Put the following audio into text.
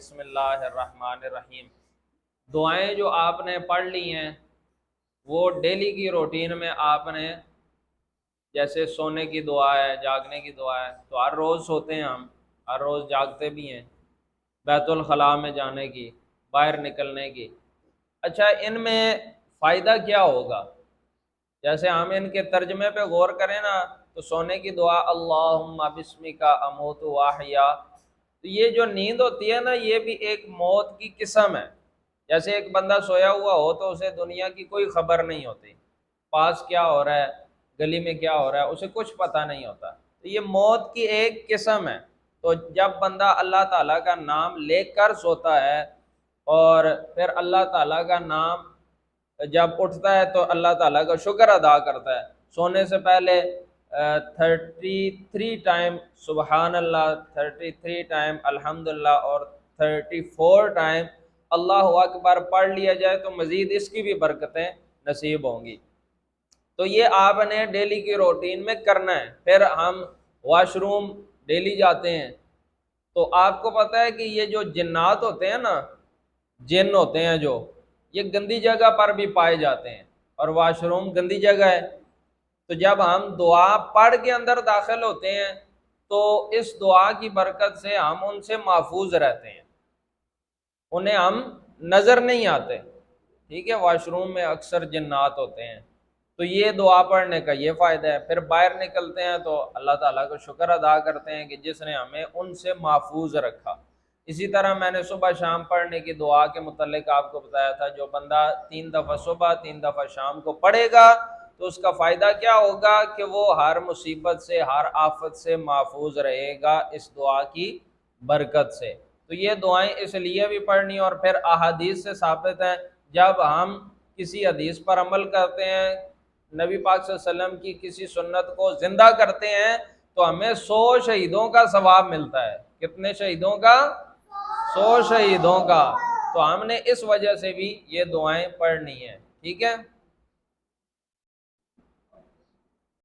بسم اللہ الرحمن الرحیم۔ دعائیں جو آپ نے پڑھ لی ہیں وہ ڈیلی کی روٹین میں آپ نے، جیسے سونے کی دعا ہے، جاگنے کی دعا ہے، تو ہر روز سوتے ہیں، ہم ہر روز جاگتے بھی ہیں، بیت الخلاء میں جانے کی، باہر نکلنے کی۔ اچھا، ان میں فائدہ کیا ہوگا؟ جیسے ہم ان کے ترجمے پہ غور کریں نا، تو سونے کی دعا اللہم بسمک اموت واحیا، تو یہ جو نیند ہوتی ہے نا، یہ بھی ایک موت کی قسم ہے۔ جیسے ایک بندہ سویا ہوا ہو تو اسے دنیا کی کوئی خبر نہیں ہوتی، پاس کیا ہو رہا ہے، گلی میں کیا ہو رہا ہے، اسے کچھ پتہ نہیں ہوتا، تو یہ موت کی ایک قسم ہے۔ تو جب بندہ اللہ تعالیٰ کا نام لے کر سوتا ہے اور پھر اللہ تعالیٰ کا نام جب اٹھتا ہے تو اللہ تعالیٰ کا شکر ادا کرتا ہے، سونے سے پہلے 33 ٹائم سبحان اللہ، 33 ٹائم الحمدللہ اور 34 ٹائم اللہ اکبر پڑھ لیا جائے تو مزید اس کی بھی برکتیں نصیب ہوں گی۔ تو یہ آپ نے ڈیلی کی روٹین میں کرنا ہے۔ پھر ہم واش روم ڈیلی جاتے ہیں، تو آپ کو پتہ ہے کہ یہ جو جنات ہوتے ہیں نا، جن ہوتے ہیں جو، یہ گندی جگہ پر بھی پائے جاتے ہیں، اور واش روم گندی جگہ ہے۔ تو جب ہم دعا پڑھ کے اندر داخل ہوتے ہیں تو اس دعا کی برکت سے ہم ان سے محفوظ رہتے ہیں، انہیں ہم نظر نہیں آتے۔ ٹھیک ہے، واش روم میں اکثر جنات ہوتے ہیں، تو یہ دعا پڑھنے کا یہ فائدہ ہے۔ پھر باہر نکلتے ہیں تو اللہ تعالیٰ کو شکر ادا کرتے ہیں کہ جس نے ہمیں ان سے محفوظ رکھا۔ اسی طرح میں نے صبح شام پڑھنے کی دعا کے متعلق آپ کو بتایا تھا، جو بندہ 3 دفعہ صبح 3 دفعہ شام کو پڑھے گا تو اس کا فائدہ کیا ہوگا کہ وہ ہر مصیبت سے، ہر آفت سے محفوظ رہے گا اس دعا کی برکت سے۔ تو یہ دعائیں اس لیے بھی پڑھنی، اور پھر احادیث سے ثابت ہیں، جب ہم کسی حدیث پر عمل کرتے ہیں، نبی پاک صلی اللہ علیہ وسلم کی کسی سنت کو زندہ کرتے ہیں، تو ہمیں 100 شہیدوں کا ثواب ملتا ہے۔ کتنے شہیدوں کا؟ 100 شہیدوں کا۔ تو ہم نے اس وجہ سے بھی یہ دعائیں پڑھنی ہیں۔ ٹھیک ہے۔